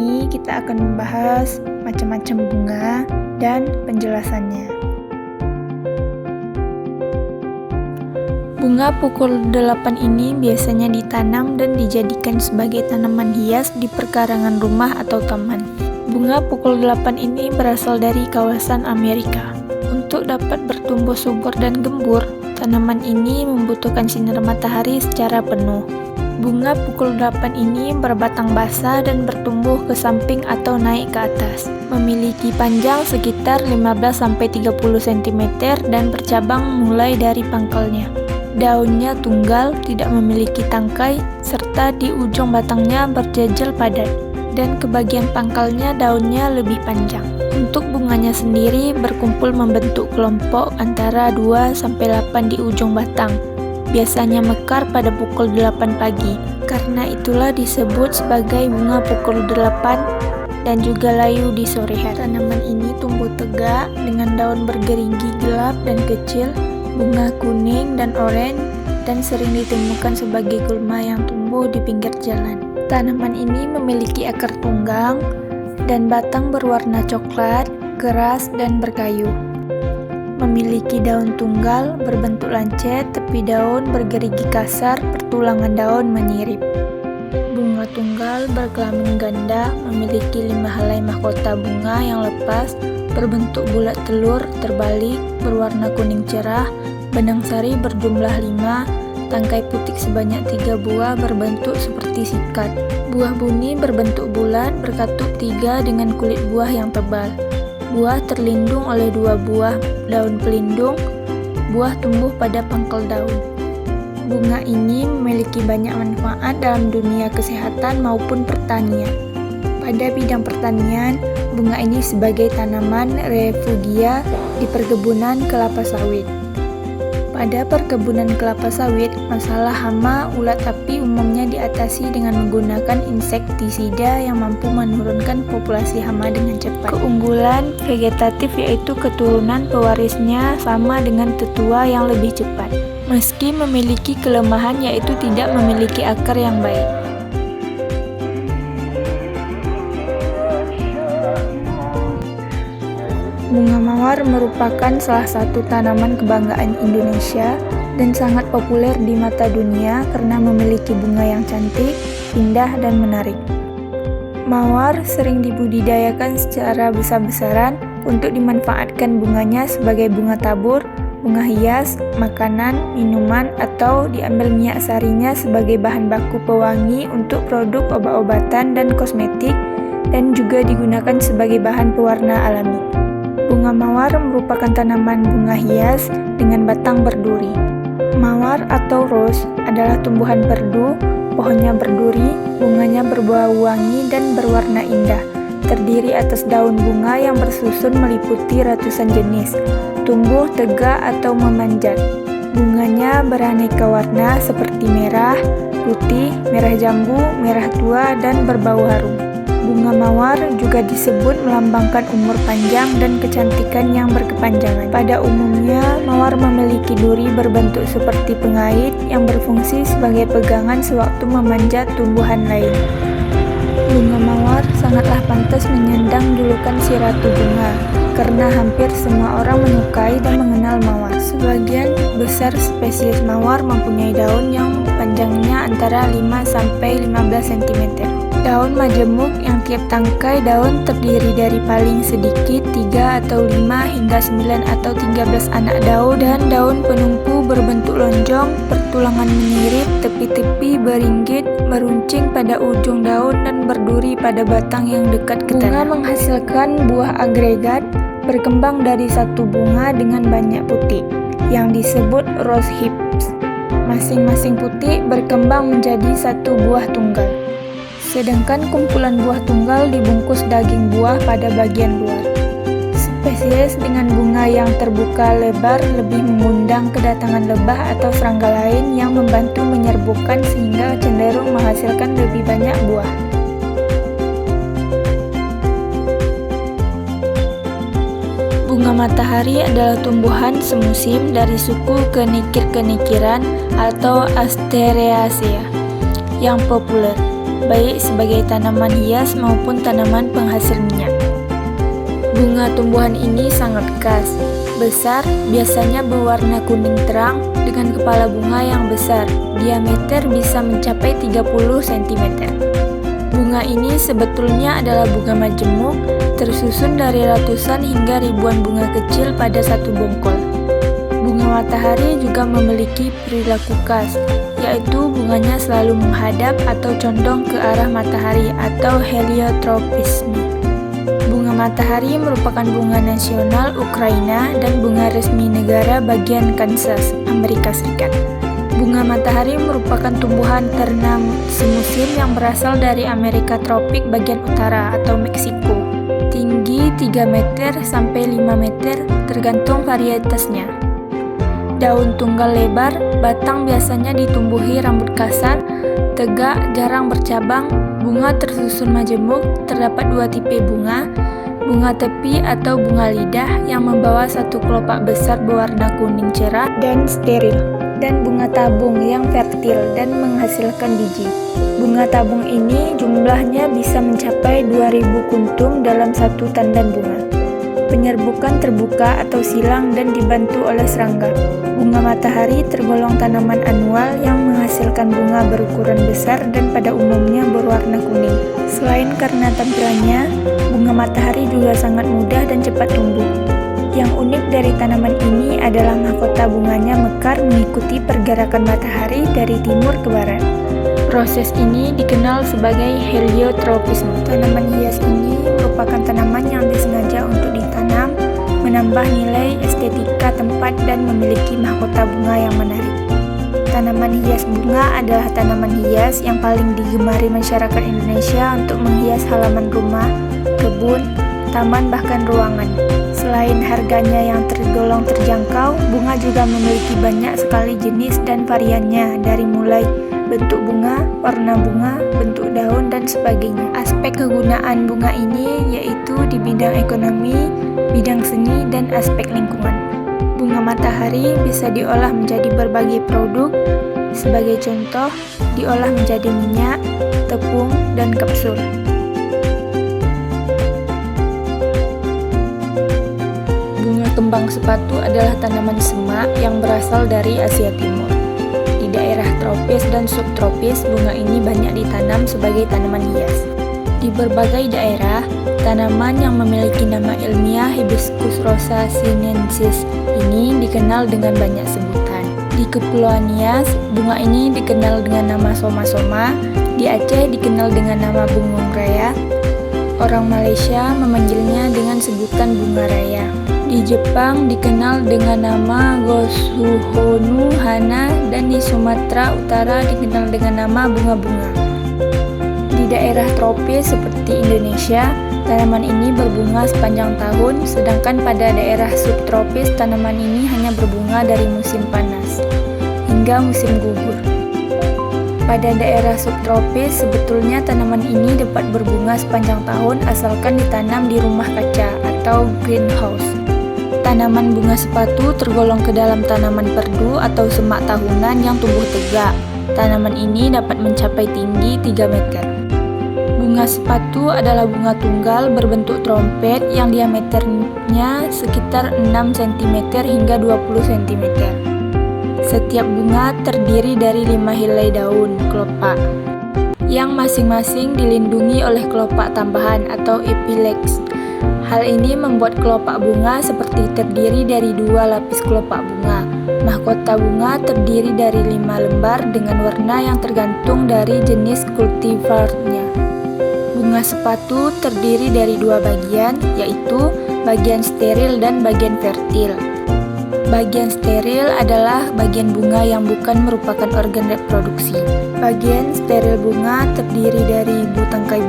ini kita akan membahas macam-macam bunga dan penjelasannya. Bunga pukul 8 ini biasanya ditanam dan dijadikan sebagai tanaman hias di perkarangan rumah atau taman. Bunga pukul 8 ini berasal dari kawasan Amerika. Untuk dapat bertumbuh subur dan gembur, tanaman ini membutuhkan sinar matahari secara penuh. Bunga pukul 8 ini berbatang basah dan bertumbuh ke samping atau naik ke atas. Memiliki panjang sekitar 15-30 cm dan bercabang mulai dari pangkalnya. Daunnya tunggal, tidak memiliki tangkai, serta di ujung batangnya berjejel padat, dan ke bagian pangkalnya daunnya lebih panjang. Untuk bunganya sendiri berkumpul membentuk kelompok antara 2-8 di ujung batang. Biasanya mekar pada pukul 8 pagi, karena itulah disebut sebagai bunga pukul 8 dan juga layu di sore hari. Tanaman ini tumbuh tegak dengan daun bergerigi gelap dan kecil, bunga kuning dan oranye, dan sering ditemukan sebagai gulma yang tumbuh di pinggir jalan. Tanaman ini memiliki akar tunggang dan batang berwarna coklat, keras, dan berkayu. Memiliki daun tunggal berbentuk lancet, tepi daun bergerigi kasar, pertulangan daun menyirip. Bunga tunggal berkelamin ganda, memiliki 5 helai mahkota bunga yang lepas, berbentuk bulat telur, terbalik, berwarna kuning cerah, benang sari berjumlah 5, tangkai putik sebanyak 3 buah berbentuk seperti sikat. Buah buni berbentuk bulat, berkatup 3 dengan kulit buah yang tebal. Buah terlindung oleh 2 buah daun pelindung. Buah tumbuh pada pangkal daun. Bunga ini memiliki banyak manfaat dalam dunia kesehatan maupun pertanian. Pada bidang pertanian, bunga ini sebagai tanaman refugia di perkebunan kelapa sawit. Pada perkebunan kelapa sawit, masalah hama ulat api umumnya diatasi dengan menggunakan insektisida yang mampu menurunkan populasi hama dengan cepat. Keunggulan vegetatif yaitu keturunan pewarisnya sama dengan tetua yang lebih cepat, meski memiliki kelemahan yaitu tidak memiliki akar yang baik. Bunga mawar merupakan salah satu tanaman kebanggaan Indonesia dan sangat populer di mata dunia karena memiliki bunga yang cantik, indah, dan menarik. Mawar sering dibudidayakan secara besar-besaran untuk dimanfaatkan bunganya sebagai bunga tabur, bunga hias, makanan, minuman, atau diambil minyak sarinya sebagai bahan baku pewangi untuk produk obat-obatan dan kosmetik, dan juga digunakan sebagai bahan pewarna alami. Bunga mawar merupakan tanaman bunga hias dengan batang berduri. Mawar atau rose adalah tumbuhan perdu, pohonnya berduri, bunganya berbau wangi dan berwarna indah. Terdiri atas daun bunga yang bersusun meliputi ratusan jenis, tumbuh tegak atau memanjat. Bunganya beraneka warna seperti merah, putih, merah jambu, merah tua, dan berbau harum. Bunga mawar juga disebut melambangkan umur panjang dan kecantikan yang berkepanjangan. Pada umumnya, mawar memiliki duri berbentuk seperti pengait yang berfungsi sebagai pegangan sewaktu memanjat tumbuhan lain. Bunga mawar sangatlah pantas menyandang julukan si ratu bunga, karena hampir semua orang menyukai dan mengenal mawar. Sebagian besar spesies mawar mempunyai daun yang panjangnya antara 5-15 cm. Daun majemuk yang tiap tangkai daun terdiri dari paling sedikit 3 atau 5 hingga 9 atau 13 anak daun, dan daun penumpu berbentuk lonjong, pertulangan menyirip, tepi-tepi beringgit, meruncing pada ujung daun, dan berduri pada batang yang dekat ke tanah. Bunga menghasilkan buah agregat, berkembang dari satu bunga dengan banyak putik, yang disebut rose hips. Masing-masing putik berkembang menjadi satu buah tunggal. Sedangkan kumpulan buah tunggal dibungkus daging buah pada bagian luar. Spesies dengan bunga yang terbuka lebar lebih mengundang kedatangan lebah atau serangga lain yang membantu menyerbukan sehingga cenderung menghasilkan lebih banyak buah. Bunga matahari adalah tumbuhan semusim dari suku kenikir-kenikiran atau Asteraceae yang populer. baik sebagai tanaman hias maupun tanaman penghasil minyak. Bunga tumbuhan ini sangat khas, besar, biasanya berwarna kuning terang dengan kepala bunga yang besar, diameter bisa mencapai 30 cm. Bunga ini sebetulnya adalah bunga majemuk, tersusun dari ratusan hingga ribuan bunga kecil pada satu bongkol. Bunga matahari juga memiliki perilaku khas, yaitu bunganya selalu menghadap atau condong ke arah matahari atau heliotropisme. Bunga matahari merupakan bunga nasional Ukraina dan bunga resmi negara bagian Kansas, Amerika Serikat. Bunga matahari merupakan tumbuhan ternam semusim yang berasal dari Amerika tropik bagian utara atau Meksiko. Tinggi 3 meter sampai 5 meter tergantung varietasnya. Daun tunggal lebar, batang biasanya ditumbuhi rambut kasar, tegak, jarang bercabang. Bunga tersusun majemuk, terdapat 2 tipe bunga. Bunga tepi atau bunga lidah yang membawa satu kelopak besar berwarna kuning cerah dan steril, dan bunga tabung yang fertil dan menghasilkan biji. Bunga tabung ini jumlahnya bisa mencapai 2000 kuntum dalam satu tandan bunga. Penyerbukan terbuka atau silang dan dibantu oleh serangga. Bunga matahari tergolong tanaman annual yang menghasilkan bunga berukuran besar dan pada umumnya berwarna kuning. Selain karena tampilannya, bunga matahari juga sangat mudah dan cepat tumbuh. Yang unik dari tanaman ini adalah mahkota bunganya mekar mengikuti pergerakan matahari dari timur ke barat. Proses ini dikenal sebagai heliotropisme. Tanaman hias ini merupakan tanaman yang disengaja untuk ditanam, menambah nilai estetika tempat dan memiliki mahkota bunga yang menarik. Tanaman hias bunga adalah tanaman hias yang paling digemari masyarakat Indonesia untuk menghias halaman rumah, kebun, taman bahkan ruangan. Selain harganya yang tergolong terjangkau, bunga juga memiliki banyak sekali jenis dan variannya dari mulai bentuk bunga, warna bunga, bentuk daun, dan sebagainya. Aspek kegunaan bunga ini yaitu di bidang ekonomi, bidang seni, dan aspek lingkungan. Bunga matahari bisa diolah menjadi berbagai produk, sebagai contoh, diolah menjadi minyak, tepung, dan kapsul. Bunga kembang sepatu adalah tanaman semak yang berasal dari Asia Timur. Di daerah tropis dan subtropis, bunga ini banyak ditanam sebagai tanaman hias. Di berbagai daerah, tanaman yang memiliki nama ilmiah Hibiscus rosa sinensis ini dikenal dengan banyak sebutan. Di Kepulauan Nias, bunga ini dikenal dengan nama soma-soma. Di Aceh dikenal dengan nama bungung raya. Orang Malaysia memanggilnya dengan sebutan bunga raya. Di Jepang dikenal dengan nama Gosuhonu hana, dan di Sumatera Utara dikenal dengan nama bunga-bunga. Di daerah tropis seperti Indonesia, tanaman ini berbunga sepanjang tahun, sedangkan pada daerah subtropis tanaman ini hanya berbunga dari musim panas hingga musim gugur. Pada daerah subtropis, sebetulnya tanaman ini dapat berbunga sepanjang tahun asalkan ditanam di rumah kaca atau greenhouse. Tanaman bunga sepatu tergolong ke dalam tanaman perdu atau semak tahunan yang tumbuh tegak. Tanaman ini dapat mencapai tinggi 3 meter. Bunga sepatu adalah bunga tunggal berbentuk trompet yang diameternya sekitar 6 cm hingga 20 cm. Setiap bunga terdiri dari 5 helai daun kelopak, yang masing-masing dilindungi oleh kelopak tambahan atau epilex. Hal ini membuat kelopak bunga seperti terdiri dari 2 lapis kelopak bunga. Mahkota bunga terdiri dari 5 lembar dengan warna yang tergantung dari jenis kultivarnya. Bunga sepatu terdiri dari 2 bagian, yaitu bagian steril dan bagian fertil. Bagian steril adalah bagian bunga yang bukan merupakan organ reproduksi. Bagian steril bunga terdiri dari ibu tangkai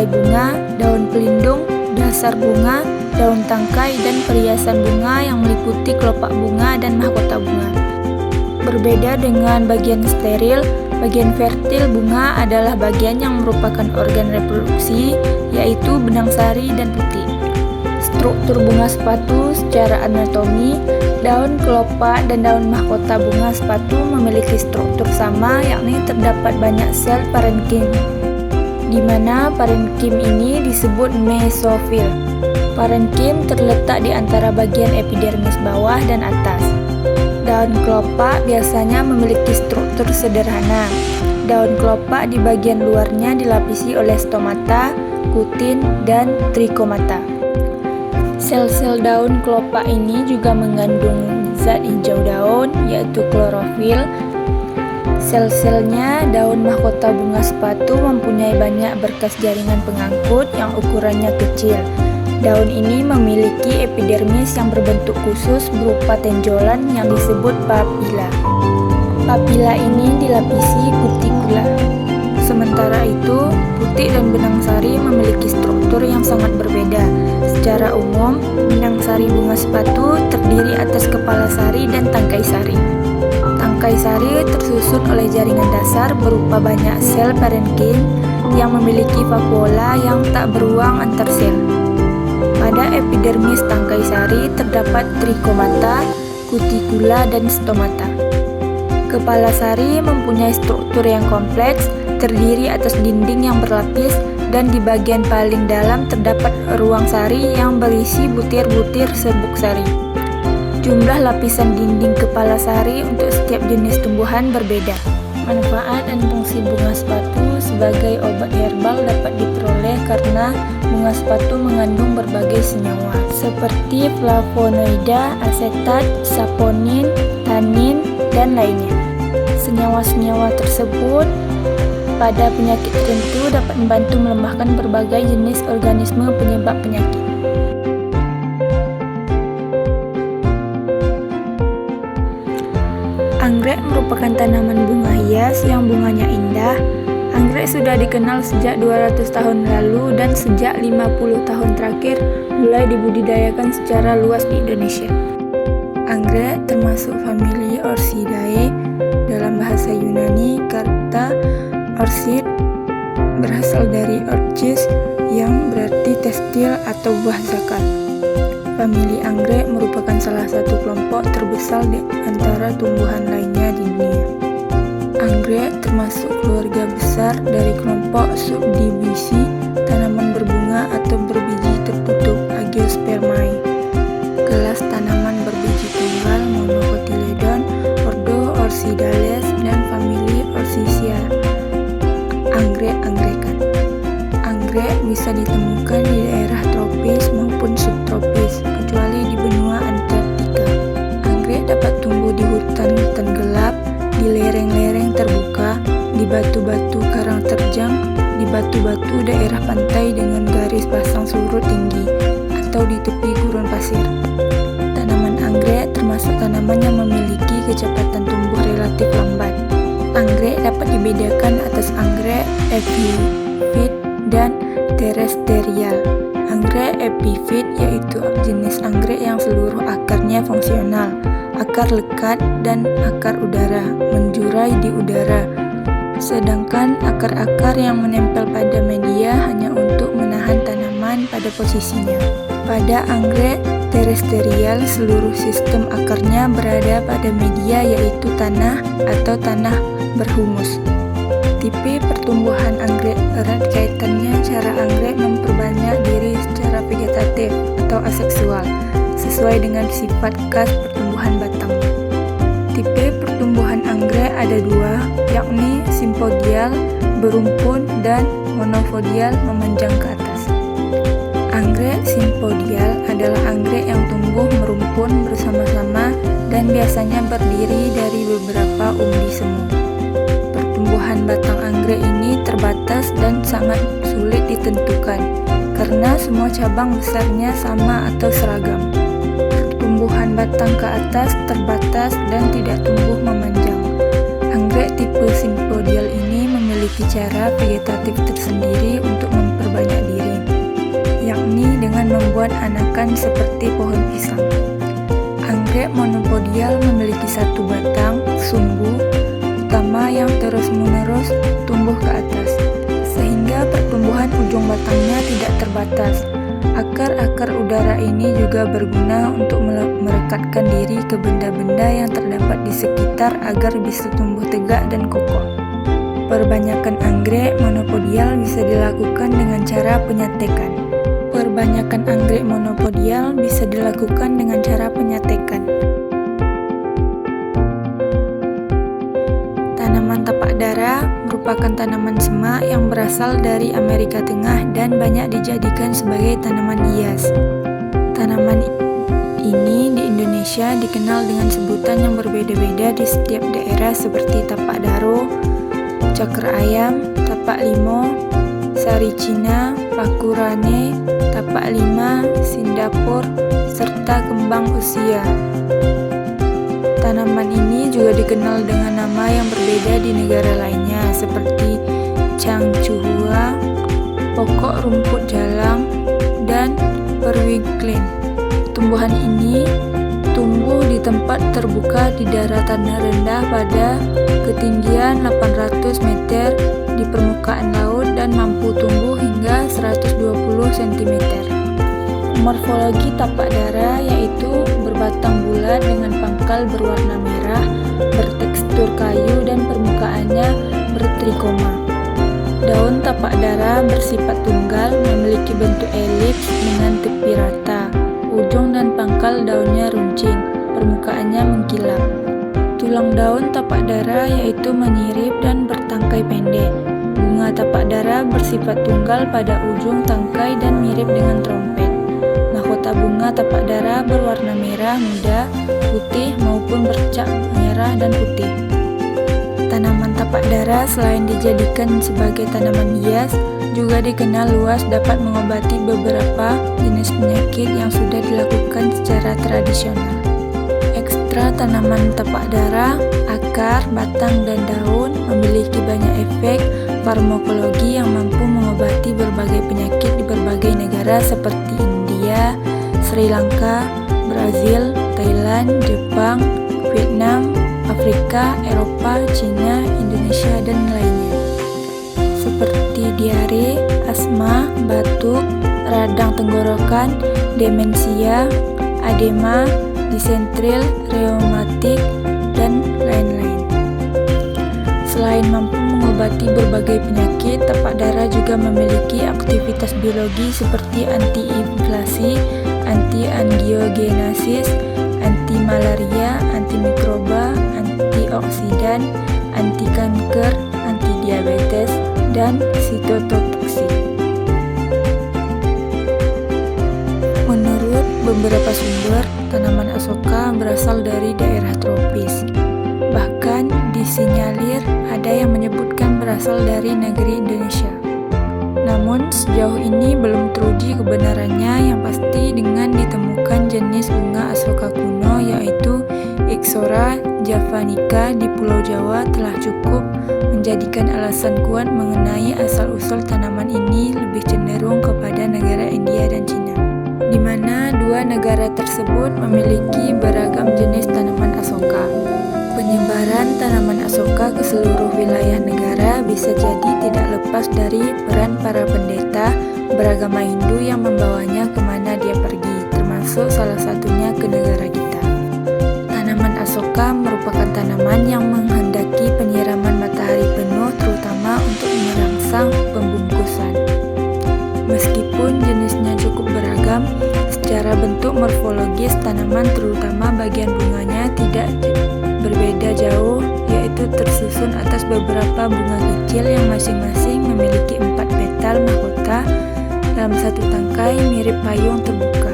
bunga, daun pelindung, dasar bunga, daun tangkai, dan perhiasan bunga yang meliputi kelopak bunga dan mahkota bunga. Berbeda dengan bagian steril, bagian fertil bunga adalah bagian yang merupakan organ reproduksi, yaitu benang sari dan putik. struktur bunga sepatu secara anatomi, daun kelopak dan daun mahkota bunga sepatu memiliki struktur sama, yakni terdapat banyak sel parenkim, di mana parenkim ini disebut mesofil. Parenkim terletak di antara bagian epidermis bawah dan atas. Daun kelopak biasanya memiliki struktur sederhana. Daun kelopak di bagian luarnya dilapisi oleh stomata, kutin, dan trichomata. Sel-sel daun kelopak ini juga mengandung zat hijau daun, yaitu klorofil. Sel-selnya daun mahkota bunga sepatu mempunyai banyak berkas jaringan pengangkut yang ukurannya kecil. Daun ini memiliki epidermis yang berbentuk khusus berupa tenjolan yang disebut papila. Papila ini dilapisi kutikula. Sementara itu, putik dan benang sari memiliki struktur yang sangat berbeda. Secara umum, benang sari bunga sepatu terdiri atas kepala sari dan tangkai sari. Tangkai sari tersusun oleh jaringan dasar berupa banyak sel parenkim yang memiliki vakuola yang tak beruang antar sel. Pada epidermis tangkai sari terdapat trichomata, kutikula, dan stomata. Kepala sari mempunyai struktur yang kompleks, terdiri atas dinding yang berlapis, dan di bagian paling dalam terdapat ruang sari yang berisi butir-butir serbuk sari. Jumlah lapisan dinding kepala sari untuk setiap jenis tumbuhan berbeda. Manfaat dan fungsi bunga sepatu sebagai obat herbal dapat diperoleh karena bunga sepatu mengandung berbagai senyawa seperti flavonoida, asetat, saponin, tanin, dan lainnya. Senyawa-senyawa tersebut pada penyakit tertentu dapat membantu melemahkan berbagai jenis organisme penyebab penyakit. Anggrek merupakan tanaman bunga hias yang bunganya indah. Anggrek sudah dikenal sejak 200 tahun lalu dan sejak 50 tahun terakhir mulai dibudidayakan secara luas di Indonesia. Anggrek termasuk famili Orchidae, dalam bahasa Yunani kata orchid berasal dari orchis yang berarti tekstil atau buah zakar. Famili anggrek merupakan salah satu kelompok terbesar di antara tumbuhan lainnya di dunia. Anggrek termasuk keluarga besar dari kelompok subdivisi tanaman berbunga atau berbiji tertutup Agiospermae, kelas tanaman berbiji tunggal Monocotyledon, ordo Orchidales, dan famili Orchidaceae. Anggrek-angrekan. Anggrek bisa ditemukan di daerah tropis maupun subtropis, kecuali di benua Antartika. Anggrek dapat tumbuh di hutan-hutan gelap, di lereng-lereng terbuka, di batu-batu karang terjang, di batu-batu daerah pantai dengan garis pasang surut tinggi, atau di tepi gurun pasir. Tanaman anggrek termasuk tanaman yang memiliki kecepatan tumbuh relatif lambat. Anggrek dapat dibedakan atas anggrek epifit dan terestrial. Anggrek epifit yaitu jenis anggrek yang seluruh akarnya fungsional, akar lekat dan akar udara, menjurai di udara. Sedangkan akar-akar yang menempel pada media hanya untuk menahan tanaman pada posisinya. Pada anggrek terestrial, seluruh sistem akarnya berada pada media yaitu tanah atau tanah berhumus. Tipe pertumbuhan anggrek erat kaitannya cara anggrek memperbanyak diri secara vegetatif atau aseksual, sesuai dengan sifat khas pertumbuhan batangnya. Tipe pertumbuhan anggrek ada dua, yakni simpodial, berumpun, dan monopodial, memanjang ke atas. Anggrek simpodial adalah anggrek yang tumbuh merumpun bersama-sama dan biasanya berdiri dari beberapa umbi semu. Pertumbuhan batang anggrek ini terbatas dan sangat sulit ditentukan karena semua cabang besarnya sama atau seragam. Pertumbuhan batang ke atas terbatas dan tidak tumbuh memanjang. Anggrek tipe simpodial ini memiliki cara vegetatif tersendiri untuk memperbanyak diri, yakni dengan membuat anakan seperti pohon pisang. Anggrek monopodial memiliki satu batang, sumbu utama yang terus-menerus tumbuh ke atas, sehingga pertumbuhan ujung batangnya tidak terbatas. Akar-akar udara ini juga berguna untuk merekatkan diri ke benda-benda yang terdapat di sekitar agar bisa tumbuh tegak dan kokoh. Perbanyakan anggrek monopodial bisa dilakukan dengan cara penyatekan. Tanaman tapak dara merupakan tanaman semak yang berasal dari Amerika Tengah dan banyak dijadikan sebagai tanaman hias. Tanaman ini di Indonesia dikenal dengan sebutan yang berbeda-beda di setiap daerah seperti tapak daro, caker ayam, tapak limo, sari Cina, pakurane, tapak lima, sindapur, serta kembang usia. Tanaman ini juga dikenal dengan nama yang berbeda di negara lainnya seperti cangcuhua, pokok rumput jalang, dan perwiklin. Tumbuhan ini tumbuh di tempat terbuka di daratan rendah pada ketinggian 800 meter di permukaan laut dan mampu tumbuh hingga 120 cm. Morfologi tapak dara yaitu berbatang bulat dengan pangkal berwarna merah, bertekstur kayu dan permukaannya bertrikoma. Daun tapak dara bersifat tunggal, memiliki bentuk elips dengan tepi rata. Ujung dan pangkal daunnya runcing, permukaannya mengkilap. Tulang daun tapak dara yaitu menyirip dan bertangkai pendek. Bunga tapak dara bersifat tunggal pada ujung tangkai dan mirip dengan trompet. Mahkota bunga tapak dara berwarna merah muda, putih maupun bercak merah dan putih. Tanaman tapak dara selain dijadikan sebagai tanaman hias, juga dikenal luas dapat mengobati beberapa jenis penyakit yang sudah dilakukan secara tradisional. Ekstra tanaman tapak dara, akar, batang, dan daun memiliki banyak efek farmakologi yang mampu mengobati berbagai penyakit di berbagai negara seperti India, Sri Lanka, Brazil, Thailand, Jepang, Vietnam, Afrika, Eropa, Cina, Indonesia, dan lainnya. Seperti diare, asma, batuk, radang tenggorokan, demensia, edema, disentril, reumatik, dan lain-lain. Selain mampu mengobati berbagai penyakit, tapak dara juga memiliki aktivitas biologi seperti antiinflamasi, anti-angiogenesis, anti-malaria, antimikroba, antioksidan, anti-kanker, anti-diabetes, dan sitotoksik. Menurut beberapa sumber, tanaman asoka berasal dari daerah tropis. Bahkan disinyalir ada yang menyebutkan berasal dari negeri Indonesia. Namun sejauh ini belum teruji kebenarannya. Yang pasti dengan ditemukan jenis bunga asoka kuno yaitu Ixora javanica di Pulau Jawa telah cukup menjadikan alasan kuat mengenai asal-usul tanaman ini lebih cenderung kepada negara India dan Cina, di mana dua negara tersebut memiliki beragam jenis tanaman asoka. Penyebaran tanaman asoka ke seluruh wilayah negara bisa jadi tidak lepas dari peran para pendeta beragama Hindu yang membawanya kemana dia pergi, termasuk salah satunya ke negara kita. Tanaman asoka merupakan tanaman yang menghendaki penyiraman matahari penuh, terutama untuk merangsang pembungkusan. Meskipun jenisnya cukup beragam, secara bentuk morfologis tanaman terutama bagian bunganya tidak berbeda jauh, yaitu tersusun atas beberapa bunga kecil yang masing-masing memiliki 4 petal mahkota dalam satu tangkai mirip payung terbuka.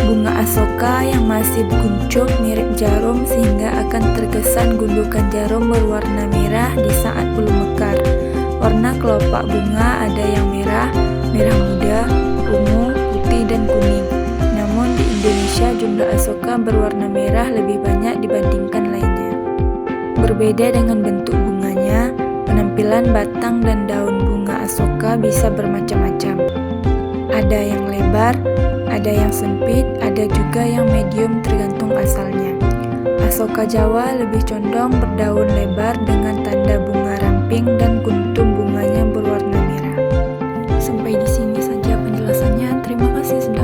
Bunga asoka yang masih kuncup mirip jarum sehingga akan terkesan gundukan jarum berwarna merah di saat belum mekar. Warna kelopak bunga ada yang merah, merah muda, ungu, putih, dan kuning. Namun di Indonesia jumlah asoka berwarna merah lebih banyak dibandingkan lainnya. Berbeda dengan bentuk bunganya, penampilan batang dan daun bunga asoka bisa bermacam-macam. Ada yang lebar, ada yang sempit, ada juga yang medium tergantung asalnya. Asoka Jawa lebih condong berdaun lebar dengan tanda bunga ramping dan kuntum bunganya berwarna merah. Sampai di sini saja penjelasannya. Terima kasih. masih